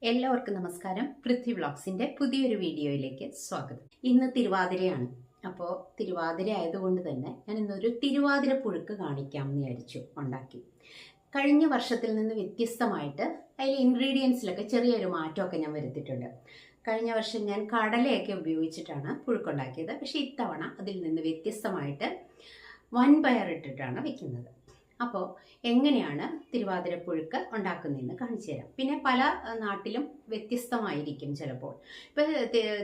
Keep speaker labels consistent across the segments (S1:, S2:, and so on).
S1: എല്ലാവർക്കും നമസ്കാരം. പൃഥ്വി വ്ളോഗ്സിൻ്റെ പുതിയൊരു വീഡിയോയിലേക്ക് സ്വാഗതം. ഇന്ന് തിരുവാതിരയാണ്. അപ്പോൾ തിരുവാതിര ആയതുകൊണ്ട് തന്നെ ഞാൻ ഇന്നൊരു തിരുവാതിര പുഴുക്ക് കാണിക്കാമെന്ന് വിചാരിച്ചു ഉണ്ടാക്കി. കഴിഞ്ഞ വർഷത്തിൽ നിന്ന് വ്യത്യസ്തമായിട്ട് അതിൽ ഇൻഗ്രീഡിയൻസിലൊക്കെ ചെറിയൊരു മാറ്റമൊക്കെ ഞാൻ വരുത്തിയിട്ടുണ്ട്. കഴിഞ്ഞ വർഷം ഞാൻ കടലയൊക്കെ ഉപയോഗിച്ചിട്ടാണ് പുഴുക്കുണ്ടാക്കിയത്. പക്ഷേ ഇത്തവണ അതിൽ നിന്ന് വ്യത്യസ്തമായിട്ട് വൻപയർ ഇട്ടിട്ടാണ് വെക്കുന്നത്. അപ്പോൾ എങ്ങനെയാണ് തിരുവാതിര പുഴുക്ക് ഉണ്ടാക്കുന്നതെന്ന് കാണിച്ചു തരാം. പിന്നെ പല നാട്ടിലും വ്യത്യസ്തമായിരിക്കും ചിലപ്പോൾ. ഇപ്പോൾ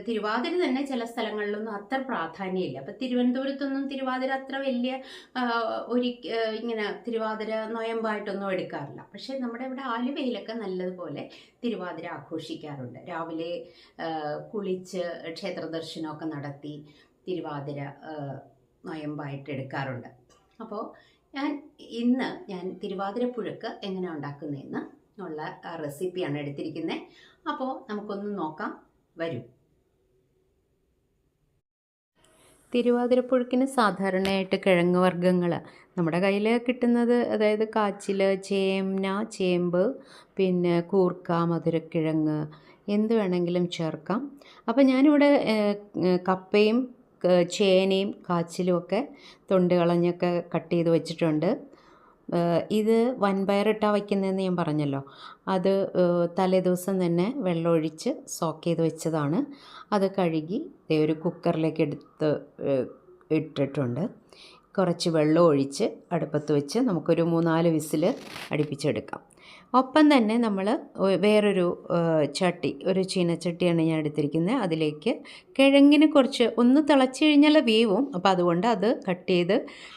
S1: തിരുവാതിര തന്നെ ചില സ്ഥലങ്ങളിലൊന്നും അത്ര പ്രാധാന്യമില്ല. അപ്പോൾ തിരുവനന്തപുരത്തൊന്നും തിരുവാതിര അത്ര വലിയ ഇങ്ങനെ തിരുവാതിര നൊയമ്പായിട്ടൊന്നും എടുക്കാറില്ല. പക്ഷേ നമ്മുടെ ഇവിടെ ആലുവയിലൊക്കെ നല്ലതുപോലെ തിരുവാതിര ആഘോഷിക്കാറുണ്ട്. രാവിലെ കുളിച്ച് ക്ഷേത്ര ദർശനമൊക്കെ നടത്തി തിരുവാതിര നൊയമ്പായിട്ട് എടുക്കാറുണ്ട്. അപ്പോൾ ഇന്ന് ഞാൻ തിരുവാതിര പുഴുക്ക് എങ്ങനെ ഉണ്ടാക്കുന്നതെന്ന് ഉള്ള റെസിപ്പിയാണ് എടുത്തിരിക്കുന്നത്. അപ്പോൾ നമുക്കൊന്ന് നോക്കാം. വരൂ. തിരുവാതിര പുഴുക്കിന് സാധാരണയായിട്ട് കിഴങ്ങ് വർഗ്ഗങ്ങൾ നമ്മുടെ കയ്യിൽ കിട്ടുന്നത്, അതായത് കാച്ചിൽ, ചേന, ചേമ്പ്, പിന്നെ കൂർക്ക, മധുരക്കിഴങ്ങ്, എന്ത് വേണമെങ്കിലും ചേർക്കാം. അപ്പോൾ ഞാനിവിടെ കപ്പയും ചേനയും കാച്ചിലും ഒക്കെ തൊണ്ട് കളഞ്ഞൊക്കെ കട്ട് ചെയ്ത് വെച്ചിട്ടുണ്ട്. ഇത് വൻപയറിട്ടാണ് വയ്ക്കുന്നതെന്ന് ഞാൻ പറഞ്ഞല്ലോ. അത് തലേദിവസം തന്നെ വെള്ളമൊഴിച്ച് സോക്ക് ചെയ്ത് വെച്ചതാണ്. അത് കഴുകി ഒരു കുക്കറിലേക്ക് ഇട്ടിട്ടുണ്ട്. കുറച്ച് വെള്ളം ഒഴിച്ച് അടുപ്പത്ത് വെച്ച് നമുക്കൊരു 3-4 വിസിൽ അടുപ്പിച്ചെടുക്കാം. ഒപ്പം തന്നെ നമ്മൾ വേറൊരു ചട്ടി, ഒരു ചീനച്ചട്ടിയാണ് ഞാൻ എടുത്തിരിക്കുന്നത്. അതിലേക്ക് കിഴങ്ങിന് കുറച്ച് ഒന്ന് തിളച്ച് കഴിഞ്ഞാൽ വേവും. അപ്പോൾ അതുകൊണ്ട് അത് കട്ട് ചെയ്ത്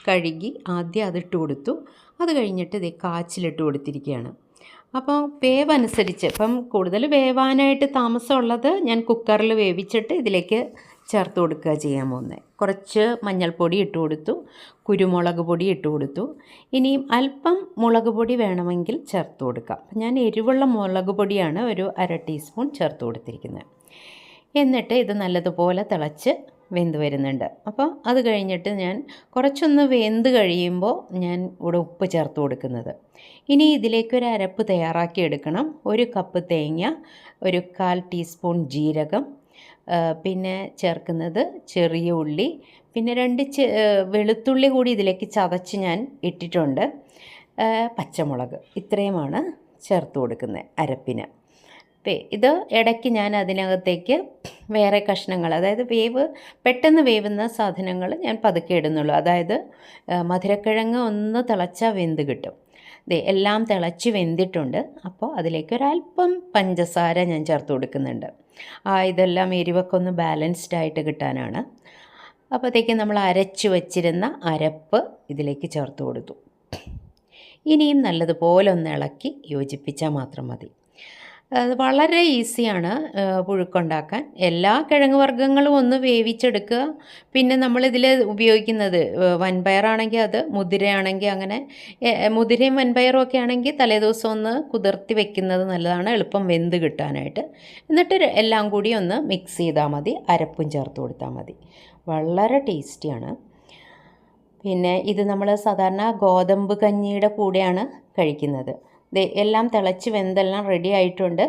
S1: കഴുകി ആദ്യം അതിട്ട് കൊടുത്തു. അത് കഴിഞ്ഞിട്ട് ഇത് കാച്ചിലിട്ട് കൊടുത്തിരിക്കുകയാണ്. അപ്പോൾ വേവ് അനുസരിച്ച് ഇപ്പം കൂടുതൽ വേവാനായിട്ട് താമസമുള്ളത് ഞാൻ കുക്കറിൽ വേവിച്ചിട്ട് ഇതിലേക്ക് ചേർത്ത് കൊടുക്കുക ചെയ്യാൻ പോകുന്നത്. കുറച്ച് മഞ്ഞൾപ്പൊടി ഇട്ട് കൊടുത്തു, കുരുമുളക് പൊടി ഇട്ട് കൊടുത്തു. ഇനിയും അല്പം മുളക് പൊടി വേണമെങ്കിൽ ചേർത്ത് കൊടുക്കാം. ഞാൻ എരിവുള്ള മുളക് പൊടിയാണ് ഒരു 1/2 ടീസ്പൂൺ ചേർത്ത് കൊടുത്തിരിക്കുന്നത്. എന്നിട്ട് ഇത് നല്ലതുപോലെ തിളച്ച് വെന്ത് വരുന്നുണ്ട്. അപ്പോൾ അത് കഴിഞ്ഞിട്ട് ഞാൻ കുറച്ചൊന്ന് വെന്ത് കഴിയുമ്പോൾ ഞാൻ ഇവിടെ ഉപ്പ് ചേർത്ത് കൊടുക്കുന്നത്. ഇനി ഇതിലേക്കൊരു അരപ്പ് തയ്യാറാക്കി എടുക്കണം. 1 കപ്പ് തേങ്ങ, ഒരു 1/4 ടീസ്പൂൺ ജീരകം, പിന്നെ ചേർക്കുന്നത് ചെറിയ ഉള്ളി, പിന്നെ 2 വെളുത്തുള്ളി കൂടി ഇതിലേക്ക് ചതച്ച് ഞാൻ ഇട്ടിട്ടുണ്ട്, പച്ചമുളക്. ഇത്രയുമാണ് ചേർത്ത് കൊടുക്കുന്നത് അരപ്പിന്. ഇത് ഇടയ്ക്ക് ഞാൻ അതിനകത്തേക്ക് വേറെ കഷ്ണങ്ങൾ, അതായത് പെട്ടെന്ന് വേവുന്ന സാധനങ്ങൾ ഞാൻ പതുക്കെ ഇടുന്നുള്ളൂ. അതായത് മധുരക്കിഴങ്ങ് ഒന്ന് തിളച്ചാൽ വെന്ത് കിട്ടും. എല്ലാം തിളച്ച് വെന്തിട്ടുണ്ട്. അപ്പോൾ അതിലേക്ക് ഒരല്പം പഞ്ചസാര ഞാൻ ചേർത്ത് കൊടുക്കുന്നുണ്ട്. ഇതെല്ലാം എരിവൊക്കെ ഒന്ന് ബാലൻസ്ഡ് ആയിട്ട് കിട്ടാനാണ്. അപ്പോഴത്തേക്കും നമ്മൾ അരച്ച് വച്ചിരുന്ന അരപ്പ് ഇതിലേക്ക് ചേർത്ത് കൊടുത്തു. ഇനിയും നല്ലതുപോലെ ഒന്ന് ഇളക്കി യോജിപ്പിച്ചാൽ മാത്രം മതി. അത് വളരെ ഈസിയാണ് പുഴുക്കുണ്ടാക്കാൻ. എല്ലാ കിഴങ്ങ് വർഗ്ഗങ്ങളും ഒന്ന് വേവിച്ചെടുക്കുക. പിന്നെ നമ്മളിതിൽ ഉപയോഗിക്കുന്നത് വൻപയറാണെങ്കിൽ അത്, മുതിരയാണെങ്കിൽ അങ്ങനെ. മുതിരയും വൻപയറും ഒക്കെ ആണെങ്കിൽ തലേദിവസം ഒന്ന് കുതിർത്തി വെക്കുന്നത് നല്ലതാണ്, എളുപ്പം വെന്ത് കിട്ടാനായിട്ട്. എന്നിട്ട് എല്ലാം കൂടി ഒന്ന് മിക്സ് ചെയ്താൽ മതി, അരപ്പും ചേർത്ത് കൊടുത്താൽ മതി. വളരെ ടേസ്റ്റിയാണ്. പിന്നെ ഇത് നമ്മൾ സാധാരണ ഗോതമ്പ് കഞ്ഞിയുടെ കൂടെയാണ് കഴിക്കുന്നത്. എല്ലാം തിളച്ച് വെന്തെല്ലാം റെഡി ആയിട്ടുണ്ട്.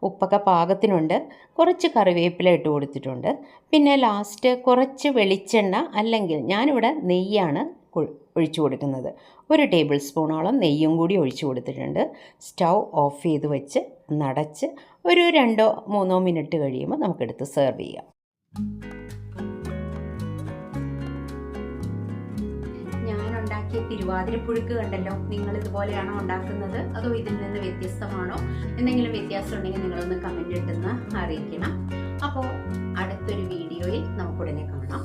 S1: ഉപ്പൊക്കെ പാകത്തിനുണ്ട്. കുറച്ച് കറിവേപ്പില ഇട്ട് കൊടുത്തിട്ടുണ്ട്. പിന്നെ ലാസ്റ്റ് കുറച്ച് വെളിച്ചെണ്ണ, അല്ലെങ്കിൽ ഞാനിവിടെ നെയ്യാണ് ഒഴിച്ചു കൊടുക്കുന്നത്. 1 ടേബിൾ സ്പൂണോളം നെയ്യും കൂടി ഒഴിച്ചു കൊടുത്തിട്ടുണ്ട്. സ്റ്റൗ ഓഫ് ചെയ്ത് വെച്ച് നടച്ച് ഒരു 2-3 മിനിറ്റ് കഴിയുമ്പോൾ നമുക്കെടുത്ത് സെർവ് ചെയ്യാം. തിരുവാതിര പുഴുക്ക് കണ്ടല്ലോ. നിങ്ങൾ ഇതുപോലെയാണോ ഉണ്ടാക്കുന്നത്, അതോ ഇതിൽ നിന്ന് വ്യത്യസ്തമാണോ? എന്തെങ്കിലും വ്യത്യാസം ഉണ്ടെങ്കിൽ നിങ്ങളൊന്ന് കമൻറ്റ് ഇട്ടെന്ന് അറിയിക്കണം. അപ്പോൾ അടുത്തൊരു വീഡിയോയിൽ നമുക്കുടനെ കാണാം.